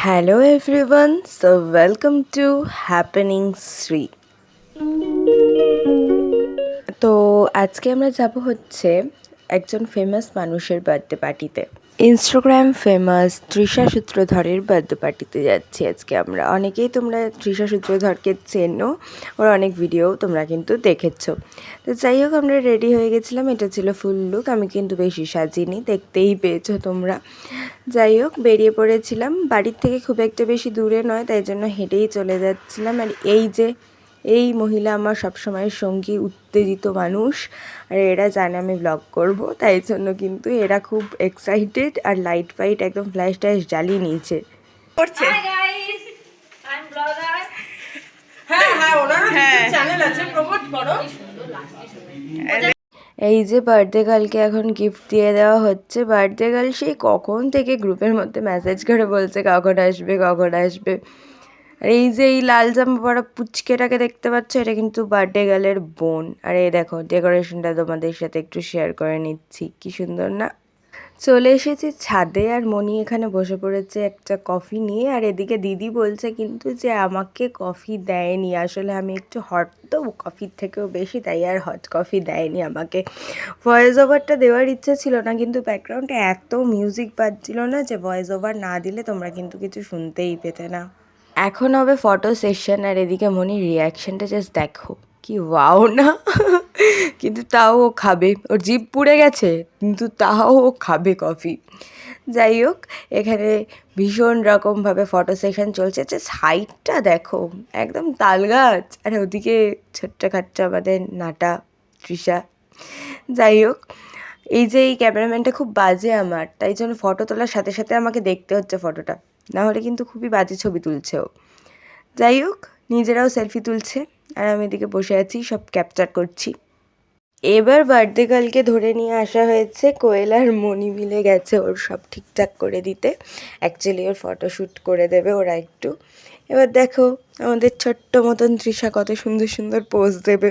Hello everyone, so welcome to Happening Sri. তো আজকে আমরা যাব হচ্ছে একজন ফেমাস মানুষের বার্থডে পার্টিতে। ইনস্টাগ্রাম ফেমাস তৃষা সূত্রধরের বার্থডে পার্টিতে যাচ্ছি আজকে আমরা। অনেকেই তোমরা তৃষা সূত্রধরকে চেনো, ওর অনেক ভিডিও তোমরা কিন্তু দেখেছো। তো যাই হোক, আমরা রেডি হয়ে গেছিলাম, এটা ছিল ফুল লুক। আমি কিন্তু বেশি সাজিনি, দেখতেই পেয়েছো তোমরা। যাই হোক, বেরিয়ে পড়েছিলাম, বাড়ির থেকে খুব একটা বেশি দূরে নয়, তাই জন্য হেঁটেই চলে যাচ্ছিলাম। আর এই মহিলা আমার সবসময় সঙ্গী, উত্তেজিত মানুষ, আর এরা জানে আমি ব্লগ করব, তাই জন্য কিন্তু এরা খুব এক্সাইটেড। আর লাইট ফাইট একদম ফ্ল্যাশ ট্যাশ জ্বালিয়ে নিয়েছে করছে। এই যে বার্থডে গার্লকে এখন গিফট দিয়ে দেওয়া হচ্ছে। বার্থডে গার্ল সেই কখন থেকে গ্রুপের মধ্যে মেসেজ করে বলছে কখন আসবে কখন আসবে। আর এই যে এই লাল জামা পরা পুচকেটাকে দেখতে পাচ্ছ, এটা কিন্তু বার্থডে গার্লের বোন। আর এই দেখো ডেকোরেশনটা তোমাদের সাথে একটু শেয়ার করে নিচ্ছি, কি সুন্দর না। চলে এসেছি ছাদে, আর মনি এখানে বসে পড়েছে একটা কফি নিয়ে। আর এদিকে দিদি বলছে কিন্তু যে আমাকে কফি দেয়নি, আসলে আমি একটু হট তো কফির থেকেও বেশি, তাই আর হট কফি দেয়নি আমাকে। ভয়েস ওভারটা দেওয়ার ইচ্ছে ছিল না, কিন্তু ব্যাকগ্রাউন্ডে এত মিউজিক বাজছিল না যে ভয়েস ওভার না দিলে তোমরা কিন্তু কিছু শুনতেই পেতে না। এখন হবে ফটো সেশন, আর এদিকে মনির রিয়াকশানটা জাস্ট দেখো, কি ওয়াও না। কিন্তু তাও ও খাবে, ওর জিভ পুড়ে গেছে কিন্তু তাও ও খাবে কফি। যাই হোক, এখানে ভীষণ রকমভাবে ফটো সেশন চলছে। যে সাইডটা দেখো একদম তাল গাছ, আর ওদিকে ছোট্ট খাট্ট আমাদের নাটা তৃষা। যাই হোক, এই যে এই ক্যামেরাম্যানটা খুব বাজে আমার, তাই জন্য ফটো তোলার সাথে সাথে আমাকে দেখতে হচ্ছে ফটোটা, না হলে কিন্তু খুবই বাজে ছবি তুলছে ও। যাই হোক, নিজেরাও সেলফি তুলছে, আর আমি এদিকে বসে আছি সব ক্যাপচার করছি। এবার বার্থডে গার্লকে ধরে নিয়ে আসা হয়েছে, কোয়েল আর মনি মিলে গেছে ওর সব ঠিকঠাক করে দিতে। অ্যাকচুয়ালি ওর ফটোশ্যুট করে দেবে ওরা একটু। এবার দেখো আমাদের ছোট্ট মতন তৃষা কত সুন্দর সুন্দর পোজ দেবে।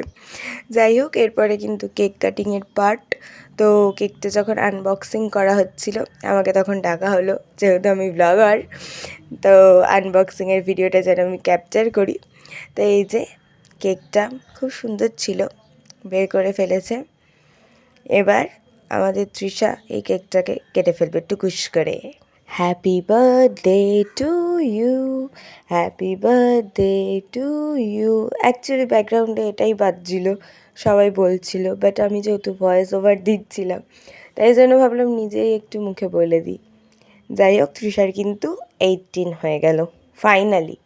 যাই হোক, এরপরে কিন্তু কেক কাটিংয়ের পার্ট। তো কেকটা যখন আনবক্সিং করা হচ্ছিল, আমাকে তখন ডাকা হলো, যেহেতু আমি ব্লগার, তো আনবক্সিংয়ের ভিডিওটা যেন আমি ক্যাপচার করি। তো এই যে কেকটা খুব সুন্দর ছিল, বের করে ফেলেছে। এবার আমাদের তৃষা এই কেকটাকে কেটে ফেলবে টুকুস করে। Happy birthday to you, happy birthday to you. Actually ব্যাকগ্রাউন্ডে এটাই বাজছিল, সবাই বলছিল, বাট আমি যেহেতু ভয়েস ওভার দিচ্ছিলাম, তাই জন্য ভাবলাম নিজেই একটু মুখে বলে দিই। যাই হোক, তৃষার কিন্তু 18 হয়ে গেল ফাইনালি।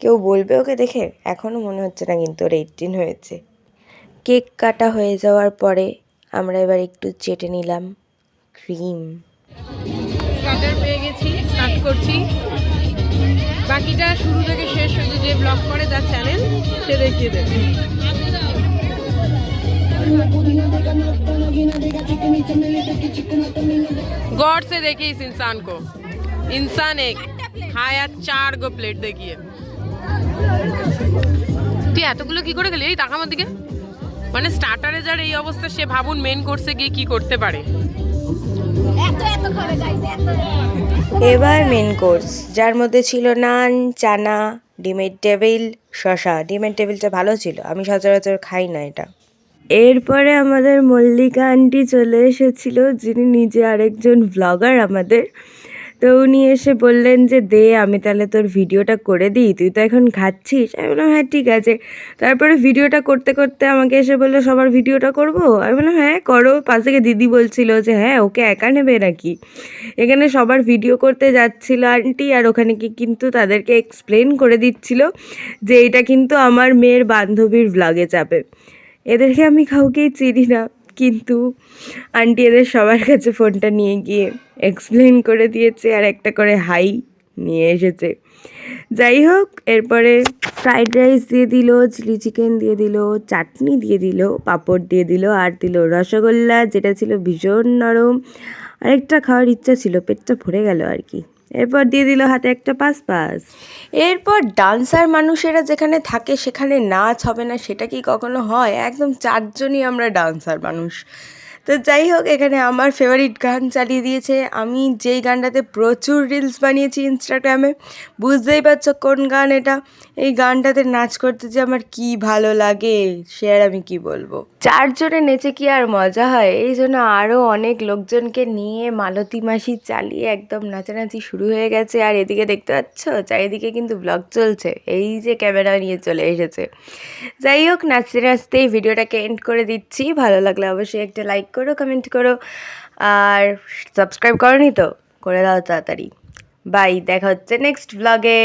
কেউ বলবে ওকে দেখে? এখনও মনে হচ্ছে না কিন্তু ওর 18 হয়েছে। কেক কাটা হয়ে যাওয়ার পরে আমরা এবার একটু চেটে নিলাম ক্রিম। স্টার্টার পেয়ে গেছি, স্টার্ট করছি। বাকিটা শুরু থেকে শেষ শুধু যে ব্লগ করে তার চ্যানেল সে দেখিয়ে দেবে। गौर से देखिए इस इंसान को, इंसान एक खाया 4 गो प्लेट দেখিয়ে। তুই এতগুলো কি করে গেলি? এই টাকা আমার দিকে, মানে স্টার্টারে যার এই অবস্থা, সে ভাবুন মেন কোর্সে গিয়ে কি করতে পারে। এবার মেন কোর্স, যার মধ্যে ছিল নান, চানা, ডিমের টেবিল, শশা। ডিমের টেবিলটা ভালো ছিল, আমি সচরাচর খাই না এটা। এরপরে আমাদের মল্লিকা আন্টি চলে এসেছিল, যিনি নিজে আরেকজন ব্লগার আমাদের। তো উনি এসে বললেন যে দে, আমি তাহলে তোর ভিডিওটা করে দিই, তুই তো এখন খাচ্ছিস। আমি বললাম হ্যাঁ ঠিক আছে। তারপরে ভিডিওটা করতে করতে আমাকে এসে বললো সবার ভিডিওটা করব। আমি বললাম হ্যাঁ করো। পাশ থেকে দিদি বলছিল যে হ্যাঁ ওকে একা নেবে নাকি। এখানে সবার ভিডিও করতে যাচ্ছিল আন্টি, আর ওখানে কি কিন্তু তাদেরকে এক্সপ্লেন করে দিচ্ছিল যে এটা কিন্তু আমার মেয়ের বান্ধবীর ব্লগে যাবে। এদেরকে আমি কাউকেই চিনি না, কিন্তু আন্টি এদের সবার কাছে ফোনটা নিয়ে গিয়ে এক্সপ্লেন করে দিয়েছে, আর একটা করে হাই নিয়ে এসেছে। যাই হোক, এরপরে ফ্রাইড রাইস দিয়ে দিল, চিলি চিকেন দিয়ে দিল, চাটনি দিয়ে দিল, পাঁপড় দিয়ে দিল, আর দিল রসগোল্লা, যেটা ছিল ভীষণ নরম। আরেকটা খাওয়ার ইচ্ছা ছিল, পেটটা ভরে গেল আর কি। এরপর দিয়ে দিল হাতে একটা পাস। এরপর ডান্সার মানুষেরা যেখানে থাকে সেখানে নাচ হবে না, সেটা কি কখনো হয়? একদম 4 জনই আমরা ডান্সার মানুষ, তো যাই হোক, এখানে আমার ফেভারিট গান চালিয়ে দিয়েছে। আমি যেই গানটাতে প্রচুর রিলস বানিয়েছি ইনস্টাগ্রামে, বুঝতেই পারছো কোন গান এটা। এই গানটাতে নাচ করতে যে আমার কি ভালো লাগে সে আর আমি কি বলবো। চারজনে নেচে কি আর মজা হয়, এই জন্য আরও অনেক লোকজনকে নিয়ে মালতী মাসি চালিয়ে একদম নাচানাচি শুরু হয়ে গেছে। আর এদিকে দেখতে পাচ্ছ চারিদিকে কিন্তু ব্লগ চলছে, এই যে ক্যামেরা নিয়ে চলে এসেছে। যাই হোক, নাচতে নাচতেই ভিডিওটাকে এন্ড করে দিচ্ছি। ভালো লাগলে অবশ্যই একটা লাইক করো, কমেন্ট করো, আর সাবস্ক্রাইব করোনি তো করে দাও তাড়াতাড়ি। বাই, দেখা হচ্ছে নেক্সট ব্লগে।